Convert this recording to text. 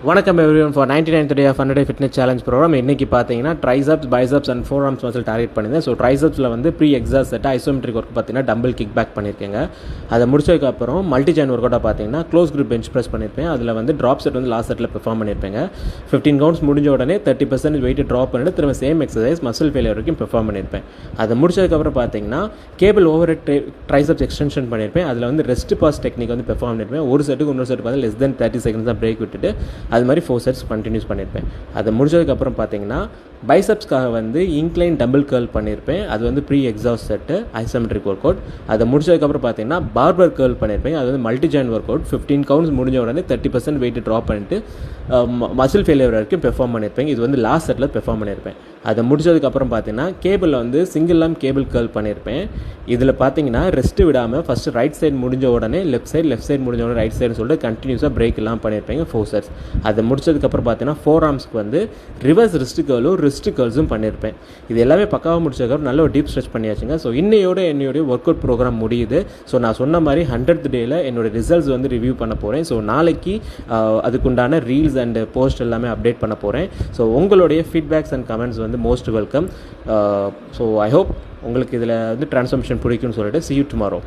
வணக்கம் everyone for 99th day of 100 day fitness challenge program. இன்றைக்கி பார்த்தீங்கன்னா triceps, biceps and forearms muscle target பண்ணியிருந்தேன். So ட்ரைசப்ஸில் வந்து pre exhaust set isometric work பார்த்தீங்கன்னா dumbbell kick back பண்ணியிருக்கேங்க. அதை முடிச்சதுக்கப்புறம் மல்டி ஜாயின் ஒர்க் அவுட்டாக பார்த்தீங்கன்னா க்ளோஸ் grip பெஞ்ச் ப்ரெஸ் பண்ணியிருப்பேன். அதில் வந்து ட்ராப் செட் வந்து லாஸ்ட் செட்டில் பெர்ஃபார்ம் பண்ணியிருப்பேங்க. 15 கவுண்ட்ஸ் முடிஞ்ச உடனே 30% வெயிட் ட்ராப் பண்ணிட்டு திரும்ப சேம் எக்ஸசைஸ் மசில் ஃபெயிலியர் வரைக்கும் பெர்ஃபார்ம் பண்ணியிருப்பேன். அதை முடிச்சதுக்கப்புறம் பார்த்தீங்கன்னா கேபிள் ஓவர் ட்ரைசப்ஸ் எக்ஸ்டென்ஷன் பண்ணியிருப்பேன். அதில் வந்து ரெஸ்ட் பாஸ் டெக்னிக் வந்து பெர்ஃபார்ம் பண்ணியிருப்பேன். ஒரு செட்டுக்கு இன்னொரு செட்டு பார்த்து less than 30 seconds தான் பிரேக் விட்டுட்டு அது மாதிரி 4 செட்ஸ் கண்டினியூஸ் பண்ணியிருப்பேன். அதை முடிச்சதுக்கப்புறம் பார்த்தீங்கன்னா பைசப்ஸ்க்காக வந்து இன்க்ளைன் டம்பிள் கர்ல் பண்ணியிருப்பேன். அது வந்து pre exhaust set isometric workout. அதை முடிச்சதுக்கப்புறம் பார்த்தீங்கன்னா பார்பர் கர்ல் பண்ணியிருப்பேன். அது வந்து multi joint workout. 15 counts முடிஞ்ச உடனே 30% வெயிட் ட்ராப் பண்ணிட்டு மசில் ஃபெயிலியர் வரைக்கும் பெர்ஃபார்ம் பண்ணியிருப்பேன். இது வந்து லாஸ்ட் செட்டில் பெர்ஃபார்ம் பண்ணியிருப்பேன். அதை முடிச்சதுக்கப்புறம் பார்த்தீங்கன்னா கேபிளில் வந்து சிங்கிள் ஆர்ம் கேபிள் கர்ல் பண்ணியிருப்பேன். இதில் பார்த்தீங்கன்னா ரெஸ்ட்டு விடாமல் ஃபஸ்ட்டு ரைட் சைடு முடிஞ்ச உடனே லெஃப்ட் சைடு முடிஞ்ச உடனே ரைட் சைடுன்னு சொல்லிட்டு கண்டினியூஸாக பிரேக் எல்லாம் பண்ணியிருப்பேங்க 4 செட்ஸ். அதை முடிச்சதுக்கப்புறம் பார்த்தீங்கன்னா ஃபோர் ஆர்ம்ஸ்க்கு வந்து ரிவர்ஸ் ரிஸ்ட் கர்ல்ஸும் பண்ணியிருப்பேன். இது எல்லாமே பக்காவாக முடிச்சதுக்கப்புறம் நல்ல ஒரு டீப் ஸ்ட்ரெச் பண்ணியாச்சுங்க. ஸோ என்னுடைய ஒர்க் அவுட் ப்ரோக்ராம் முடியுது. ஸோ நான் சொன்ன மாதிரி 100th டேயில் என்னோட ரிசல்ட்ஸ் வந்து ரிவ்யூ பண்ண போகிறேன். ஸோ நாளைக்கு அதுக்குண்டான ரீல்ஸ் அண்ட் போஸ்ட் எல்லாமே அப்டேட் பண்ண போகிறேன். ஸோ உங்களுடைய ஃபீட்பேக்ஸ் அண்ட் கமெண்ட்ஸ் வந்து most welcome. So I hope உங்களுக்கு இதில் வந்து ட்ரான்ஸ்ஃபர்மேஷன் பிடிக்கும்னு சொல்லிட்டு see you tomorrow.